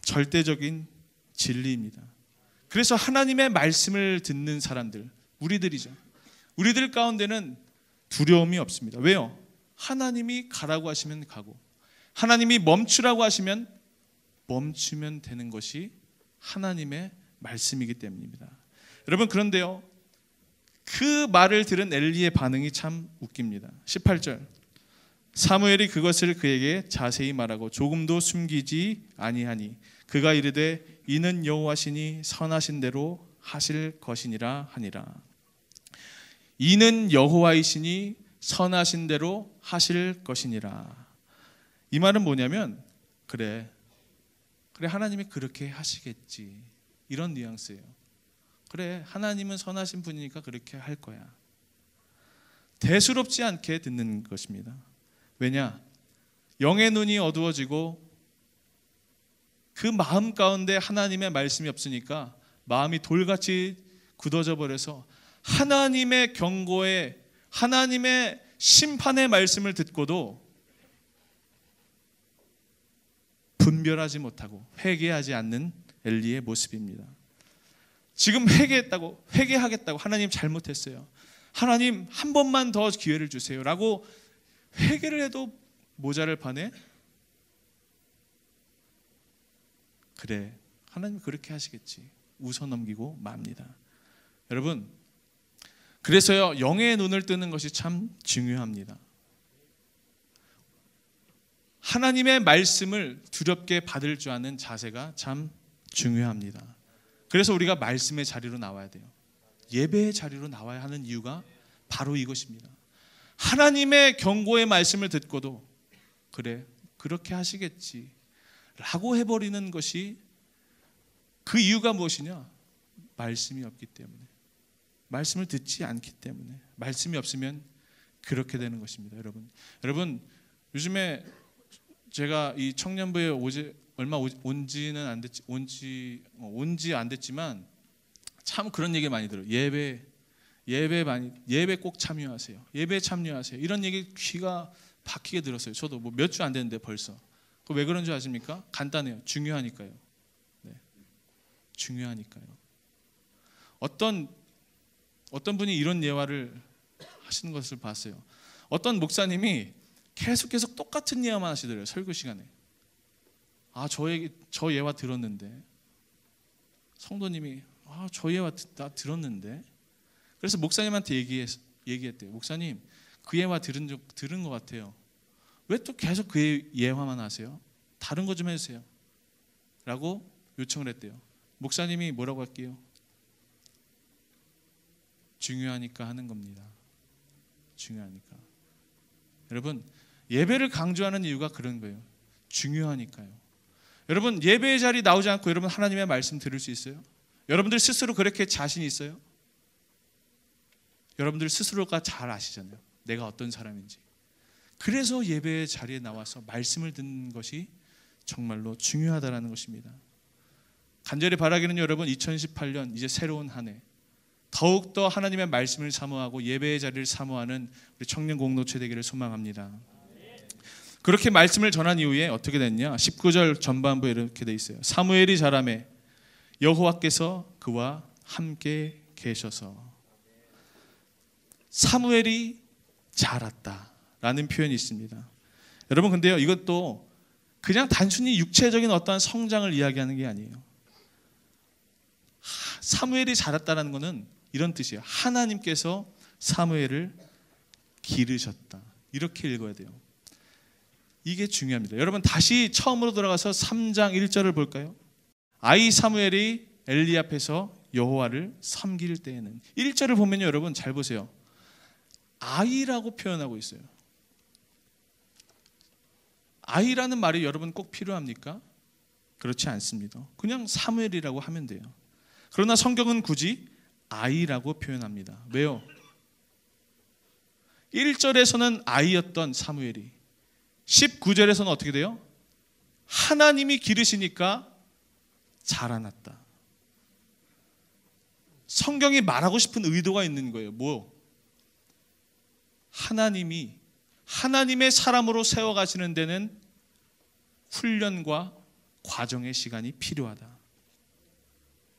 절대적인 진리입니다. 그래서 하나님의 말씀을 듣는 사람들, 우리들이죠. 우리들 가운데는 두려움이 없습니다. 왜요? 하나님이 가라고 하시면 가고, 하나님이 멈추라고 하시면 멈추면 되는 것이 하나님의 말씀이기 때문입니다. 여러분, 그런데요, 그 말을 들은 엘리의 반응이 참 웃깁니다. 18절, 사무엘이 그것을 그에게 자세히 말하고 조금도 숨기지 아니하니 그가 이르되 이는 여호와시니 선하신 대로 하실 것이니라 하니라. 이는 여호와이시니 선하신 대로 하실 것이니라. 이 말은 뭐냐면, 그래 하나님이 그렇게 하시겠지, 이런 뉘앙스예요. 그래, 하나님은 선하신 분이니까 그렇게 할 거야. 대수롭지 않게 듣는 것입니다. 왜냐? 영의 눈이 어두워지고 그 마음 가운데 하나님의 말씀이 없으니까 마음이 돌같이 굳어져 버려서 하나님의 경고에, 하나님의 심판의 말씀을 듣고도 분별하지 못하고 회개하지 않는 엘리의 모습입니다. 지금 회개하겠다고 하나님 잘못했어요, 하나님 한 번만 더 기회를 주세요 라고 회개를 해도 모자랄 판에, 그래 하나님 그렇게 하시겠지, 웃어넘기고 맙니다. 여러분, 그래서요, 영의 눈을 뜨는 것이 참 중요합니다. 하나님의 말씀을 두렵게 받을 줄 아는 자세가 참 중요합니다. 그래서 우리가 말씀의 자리로 나와야 돼요. 예배의 자리로 나와야 하는 이유가 바로 이것입니다. 하나님의 경고의 말씀을 듣고도 그래 그렇게 하시겠지 라고 해버리는 것이, 그 이유가 무엇이냐? 말씀이 없기 때문에, 말씀을 듣지 않기 때문에. 말씀이 없으면 그렇게 되는 것입니다. 여러분 요즘에 제가 이 청년부에 얼마 온지는 안 됐지, 온지 안 됐지만 참 그런 얘기 많이 들어요. 예배 꼭 참여하세요. 예배 참여하세요. 이런 얘기 귀가 박히게 들었어요. 저도 뭐 몇 주 안 됐는데 벌써. 왜 그런 줄 아십니까? 간단해요. 중요하니까요. 네. 중요하니까요. 어떤 분이 이런 예화를 하시는 것을 봤어요. 어떤 목사님이 계속 똑같은 예화만 하시더래요. 설교 시간에. 저 예화 들었는데, 성도님이 저 예화 다 들었는데, 그래서 목사님한테 얘기했대요. 목사님, 그 예화 들은 것 같아요. 왜 또 계속 그 예화만 하세요? 다른 거 좀 해주세요. 라고 요청을 했대요. 목사님이 뭐라고 할게요? 중요하니까 하는 겁니다. 중요하니까. 여러분, 예배를 강조하는 이유가 그런 거예요. 중요하니까요. 여러분, 예배의 자리 나오지 않고 여러분 하나님의 말씀 들을 수 있어요? 여러분들 스스로 그렇게 자신 있어요? 여러분들 스스로가 잘 아시잖아요. 내가 어떤 사람인지. 그래서 예배의 자리에 나와서 말씀을 듣는 것이 정말로 중요하다는 것입니다. 간절히 바라기는 여러분, 2018년 이제 새로운 한 해 더욱더 하나님의 말씀을 사모하고 예배의 자리를 사모하는 우리 청년 공동체 되기를 소망합니다. 그렇게 말씀을 전한 이후에 어떻게 됐냐? 19절 전반부에 이렇게 돼 있어요. 사무엘이 자라매 여호와께서 그와 함께 계셔서. 사무엘이 자랐다라는 표현이 있습니다. 여러분, 근데요, 이것도 그냥 단순히 육체적인 어떠한 성장을 이야기하는 게 아니에요. 사무엘이 자랐다라는 것은 이런 뜻이에요. 하나님께서 사무엘을 기르셨다. 이렇게 읽어야 돼요. 이게 중요합니다. 여러분, 다시 처음으로 돌아가서 3장 1절을 볼까요? 아이 사무엘이 엘리 앞에서 여호와를 섬길 때에는. 1절을 보면요, 여러분 잘 보세요. 아이라고 표현하고 있어요. 아이라는 말이 여러분 꼭 필요합니까? 그렇지 않습니다. 그냥 사무엘이라고 하면 돼요. 그러나 성경은 굳이 아이라고 표현합니다. 왜요? 1절에서는 아이였던 사무엘이 19절에서는 어떻게 돼요? 하나님이 기르시니까 자라났다. 성경이 말하고 싶은 의도가 있는 거예요. 뭐? 하나님이 하나님의 사람으로 세워가시는 데는 훈련과 과정의 시간이 필요하다.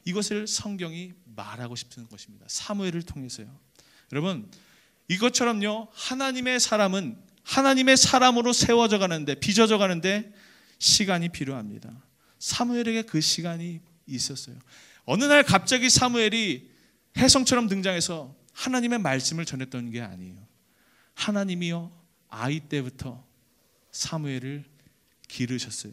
이것을 성경이 말하고 싶은 것입니다. 사무엘을 통해서요. 여러분, 이것처럼요, 하나님의 사람은 하나님의 사람으로 세워져 가는데, 빚어져 가는데 시간이 필요합니다. 사무엘에게 그 시간이 있었어요. 어느 날 갑자기 사무엘이 혜성처럼 등장해서 하나님의 말씀을 전했던 게 아니에요. 하나님이요, 아이 때부터 사무엘을 기르셨어요.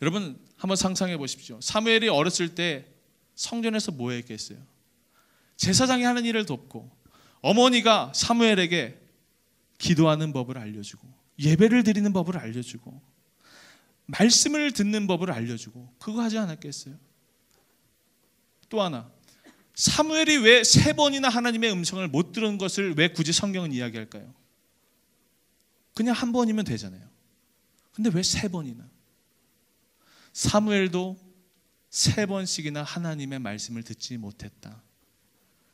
여러분, 한번 상상해 보십시오. 사무엘이 어렸을 때 성전에서 뭐 했겠어요? 제사장이 하는 일을 돕고, 어머니가 사무엘에게 기도하는 법을 알려주고, 예배를 드리는 법을 알려주고, 말씀을 듣는 법을 알려주고, 그거 하지 않았겠어요? 또 하나, 사무엘이 왜 3번이나 하나님의 음성을 못 들은 것을 왜 굳이 성경은 이야기할까요? 그냥 한 번이면 되잖아요. 근데 왜 3번이나? 사무엘도 3번씩이나 하나님의 말씀을 듣지 못했다.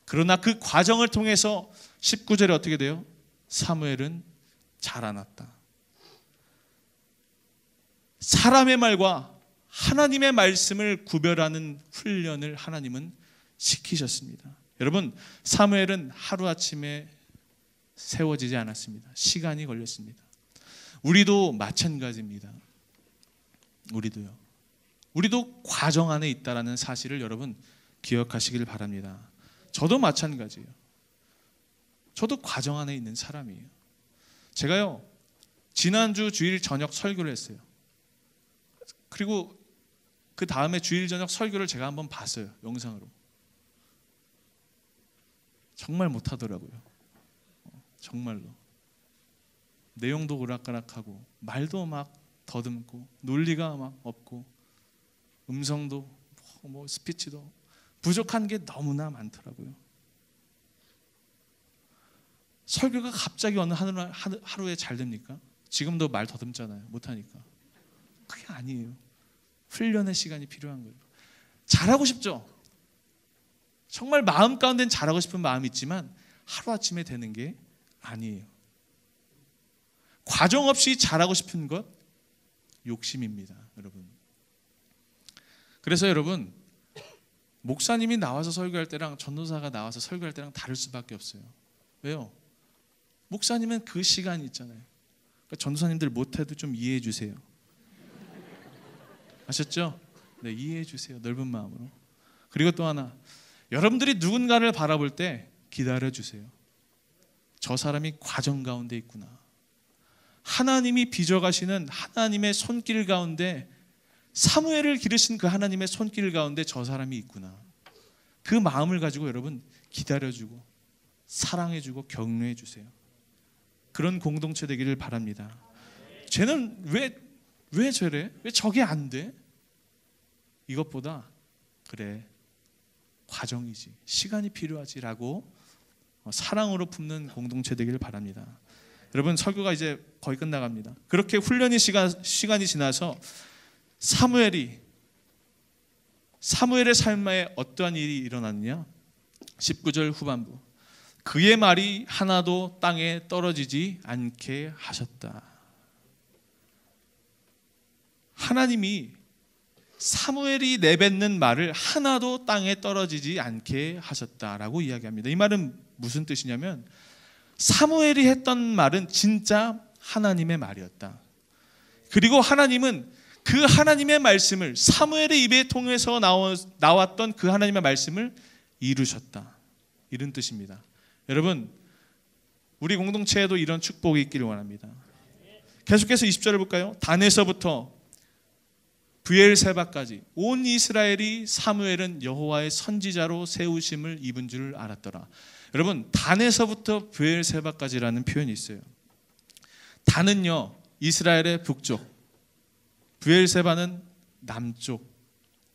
그러나 그 과정을 통해서 19절에 어떻게 돼요? 사무엘은 자라났다. 사람의 말과 하나님의 말씀을 구별하는 훈련을 하나님은 시키셨습니다. 여러분, 사무엘은 하루아침에 세워지지 않았습니다. 시간이 걸렸습니다. 우리도 마찬가지입니다. 우리도 과정 안에 있다라는 사실을 여러분 기억하시길 바랍니다. 저도 마찬가지예요. 저도 과정 안에 있는 사람이에요. 제가요, 지난주 주일 저녁 설교를 했어요. 그리고 그 다음에 주일 저녁 설교를 제가 한번 봤어요. 영상으로. 정말 못하더라고요. 정말로. 내용도 오락가락하고, 말도 막 더듬고, 논리가 막 없고, 음성도 뭐 스피치도 부족한 게 너무나 많더라고요. 설교가 갑자기 어느 하루에 잘 됩니까? 지금도 말 더듬잖아요. 못하니까. 그게 아니에요. 훈련의 시간이 필요한 거예요. 잘하고 싶죠? 정말 마음 가운데는 잘하고 싶은 마음이 있지만 하루아침에 되는 게 아니에요. 과정 없이 잘하고 싶은 것 욕심입니다, 여러분. 그래서 여러분, 목사님이 나와서 설교할 때랑 전도사가 나와서 설교할 때랑 다를 수밖에 없어요. 왜요? 목사님은 그 시간이 있잖아요. 그러니까 전도사님들 못해도 좀 이해해 주세요. 아셨죠? 네, 이해해 주세요. 넓은 마음으로. 그리고 또 하나, 여러분들이 누군가를 바라볼 때 기다려 주세요. 저 사람이 과정 가운데 있구나. 하나님이 빚어가시는 하나님의 손길 가운데, 사무엘을 기르신 그 하나님의 손길 가운데 저 사람이 있구나. 그 마음을 가지고 여러분 기다려주고 사랑해주고 격려해주세요. 그런 공동체 되기를 바랍니다. 쟤는 왜 저래? 왜 저게 안 돼? 이것보다 그래, 과정이지, 시간이 필요하지라고 사랑으로 품는 공동체 되기를 바랍니다. 여러분, 설교가 이제 거의 끝나갑니다. 그렇게 훈련의 시간이 지나서 사무엘의 삶에 어떠한 일이 일어났느냐? 19절 후반부, 그의 말이 하나도 땅에 떨어지지 않게 하셨다. 하나님이 사무엘이 내뱉는 말을 하나도 땅에 떨어지지 않게 하셨다라고 이야기합니다. 이 말은 무슨 뜻이냐면, 사무엘이 했던 말은 진짜 하나님의 말이었다. 그리고 하나님은 그 하나님의 말씀을, 사무엘의 입에 통해서 나왔던 그 하나님의 말씀을 이루셨다. 이런 뜻입니다. 여러분, 우리 공동체에도 이런 축복이 있기를 원합니다. 계속해서 20절을 볼까요? 단에서부터 브엘세바까지 온 이스라엘이 사무엘은 여호와의 선지자로 세우심을 입은 줄 알았더라. 여러분, 단에서부터 브엘세바까지라는 표현이 있어요. 단은요, 이스라엘의 북쪽, 브엘세바는 남쪽을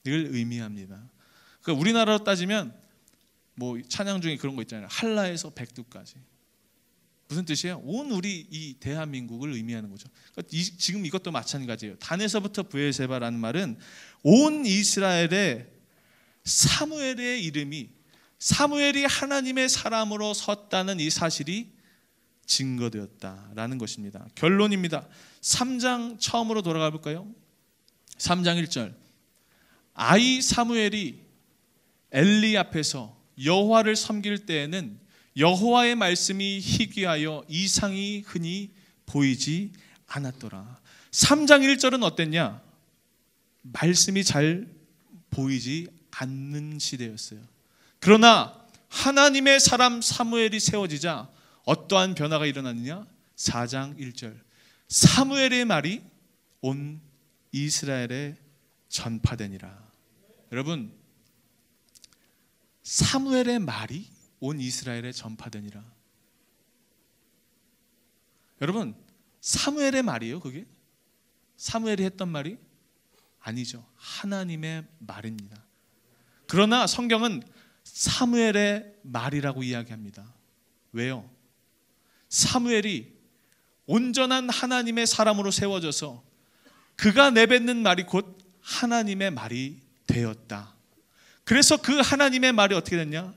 의미합니다. 그러니까 우리나라로 따지면 뭐 찬양 중에 그런 거 있잖아요. 한라에서 백두까지. 무슨 뜻이에요? 온 우리 이 대한민국을 의미하는 거죠. 그러니까 지금 이것도 마찬가지예요. 단에서부터 브엘세바라는 말은 온 이스라엘의 사무엘의 이름이, 사무엘이 하나님의 사람으로 섰다는 이 사실이 증거되었다라는 것입니다. 결론입니다. 3장 처음으로 돌아가 볼까요? 3장 1절, 아이 사무엘이 엘리 앞에서 여호와를 섬길 때에는 여호와의 말씀이 희귀하여 이상이 흔히 보이지 않았더라. 3장 1절은 어땠냐? 말씀이 잘 보이지 않는 시대였어요. 그러나 하나님의 사람 사무엘이 세워지자 어떠한 변화가 일어났느냐? 4장 1절, 사무엘의 말이 온 이스라엘에 전파되니라. 여러분, 사무엘의 말이 온 이스라엘에 전파되니라. 여러분, 사무엘의 말이에요, 그게? 사무엘이 했던 말이? 아니죠. 하나님의 말입니다. 그러나 성경은 사무엘의 말이라고 이야기합니다. 왜요? 사무엘이 온전한 하나님의 사람으로 세워져서 그가 내뱉는 말이 곧 하나님의 말이 되었다. 그래서 그 하나님의 말이 어떻게 됐냐?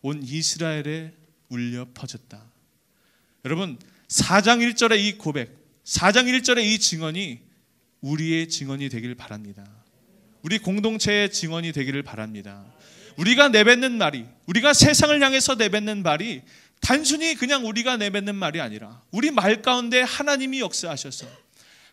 온 이스라엘에 울려 퍼졌다. 여러분, 4장 1절의 이 고백, 4장 1절의 이 증언이 우리의 증언이 되길 바랍니다. 우리 공동체의 증언이 되기를 바랍니다. 우리가 내뱉는 말이, 우리가 세상을 향해서 내뱉는 말이 단순히 그냥 우리가 내뱉는 말이 아니라 우리 말 가운데 하나님이 역사하셔서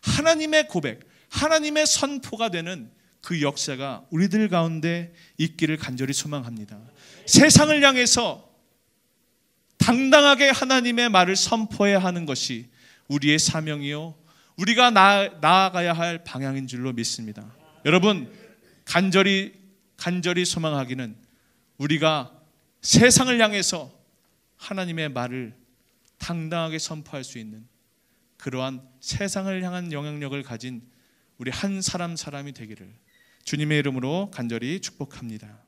하나님의 고백, 하나님의 선포가 되는 그 역사가 우리들 가운데 있기를 간절히 소망합니다. 세상을 향해서 당당하게 하나님의 말을 선포해야 하는 것이 우리의 사명이요, 우리가 나아가야 할 방향인 줄로 믿습니다. 여러분, 간절히 소망하기는 우리가 세상을 향해서 하나님의 말을 당당하게 선포할 수 있는 그러한 세상을 향한 영향력을 가진 우리 한 사람이 되기를 주님의 이름으로 간절히 축복합니다.